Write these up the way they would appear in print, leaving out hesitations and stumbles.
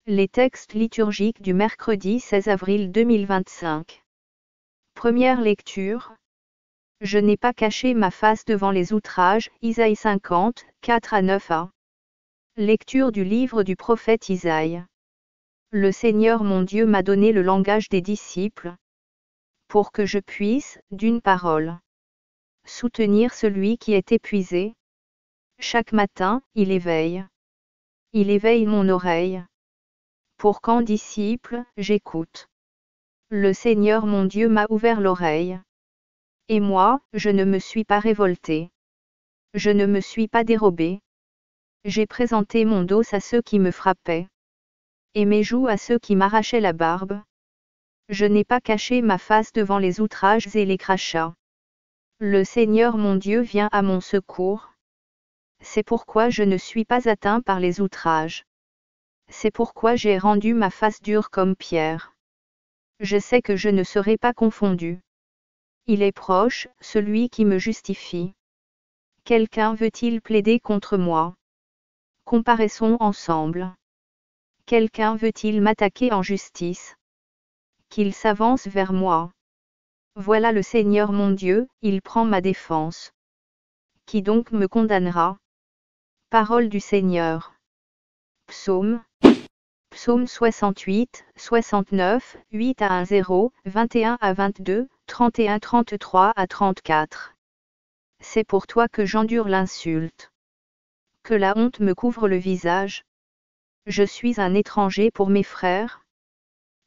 Les textes liturgiques du mercredi 16 avril 2025. Première lecture. Je n'ai pas caché ma face devant les outrages, Isaïe 50, 4-9a. Lecture du livre du prophète Isaïe. Le Seigneur mon Dieu m'a donné le langage des disciples, pour que je puisse, d'une parole, soutenir celui qui est épuisé. Chaque matin, il éveille. Il éveille mon oreille. Pour qu'en disciple, j'écoute. Le Seigneur mon Dieu m'a ouvert l'oreille. Et moi, je ne me suis pas révolté. Je ne me suis pas dérobé. J'ai présenté mon dos à ceux qui me frappaient. Et mes joues à ceux qui m'arrachaient la barbe. Je n'ai pas caché ma face devant les outrages et les crachats. Le Seigneur mon Dieu vient à mon secours. C'est pourquoi je ne suis pas atteint par les outrages. C'est pourquoi j'ai rendu ma face dure comme pierre. Je sais que je ne serai pas confondu. Il est proche, celui qui me justifie. Quelqu'un veut-il plaider contre moi? Comparaissons ensemble. Quelqu'un veut-il m'attaquer en justice? Qu'il s'avance vers moi. Voilà le Seigneur mon Dieu, il prend ma défense. Qui donc me condamnera? Parole du Seigneur. Psaume 68, 69, 8-1-0, 21-22, 31-33-34. C'est pour toi que j'endure l'insulte. Que la honte me couvre le visage. Je suis un étranger pour mes frères.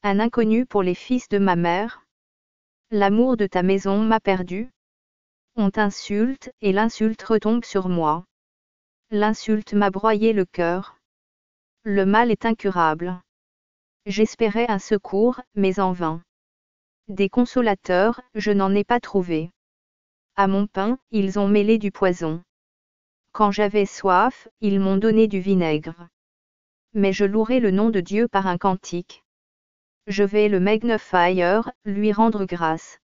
Un inconnu pour les fils de ma mère. L'amour de ta maison m'a perdu. On t'insulte, et l'insulte retombe sur moi. L'insulte m'a broyé le cœur. Le mal est incurable. J'espérais un secours, mais en vain. Des consolateurs, je n'en ai pas trouvé. À mon pain, ils ont mêlé du poison. Quand j'avais soif, ils m'ont donné du vinaigre. Mais je louerai le nom de Dieu par un cantique. Je vais le magnifier, lui rendre grâce.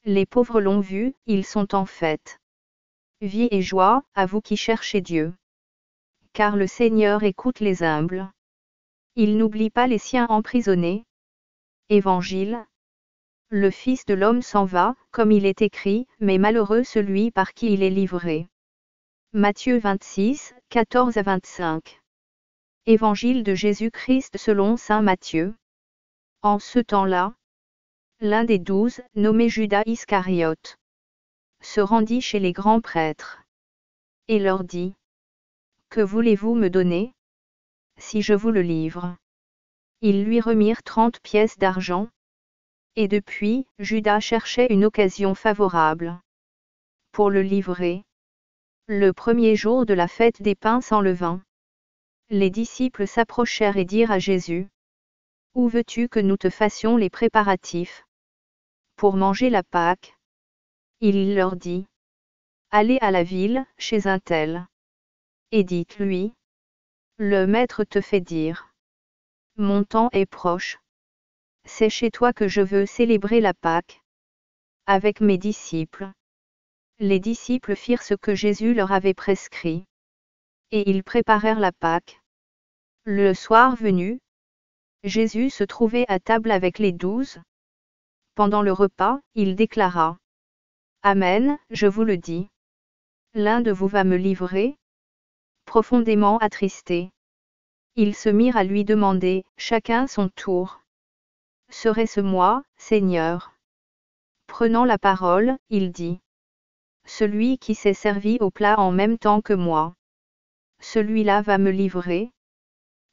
Les pauvres l'ont vu, ils sont en fête. Vie et joie, à vous qui cherchez Dieu. Car le Seigneur écoute les humbles. Il n'oublie pas les siens emprisonnés. Évangile. Le Fils de l'homme s'en va, comme il est écrit, mais malheureux celui par qui il est livré. Matthieu 26, 14-25. Évangile de Jésus-Christ selon saint Matthieu. En ce temps-là, l'un des 12, nommé Judas Iscariote, se rendit chez les grands prêtres, et leur dit: Que voulez-vous me donner, si je vous le livre? Ils lui remirent 30 pièces d'argent. Et depuis, Judas cherchait une occasion favorable pour le livrer. Le premier jour de la fête des pains sans levain, les disciples s'approchèrent et dirent à Jésus: Où veux-tu que nous te fassions les préparatifs pour manger la Pâque? Il leur dit: Allez à la ville, chez un tel, et dites-lui: Le Maître te fait dire: Mon temps est proche. C'est chez toi que je veux célébrer la Pâque avec mes disciples. Les disciples firent ce que Jésus leur avait prescrit. Et ils préparèrent la Pâque. Le soir venu, Jésus se trouvait à table avec les 12. Pendant le repas, il déclara: Amen, je vous le dis. L'un de vous va me livrer. Profondément attristés, ils se mirent à lui demander, chacun son tour: Serait-ce moi, Seigneur? Prenant la parole, il dit: Celui qui s'est servi au plat en même temps que moi, celui-là va me livrer.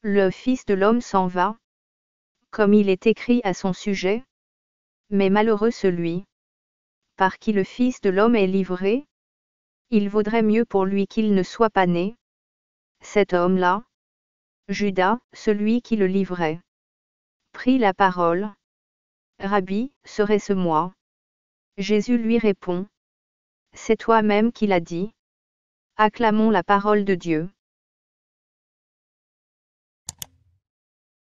Le Fils de l'homme s'en va, comme il est écrit à son sujet. Mais malheureux celui par qui le Fils de l'homme est livré. Il vaudrait mieux pour lui qu'il ne soit pas né. Cet homme-là, Judas, celui qui le livrait, prit la parole: Rabbi, serait-ce moi? Jésus lui répond: C'est toi-même qui l'as dit. Acclamons la parole de Dieu.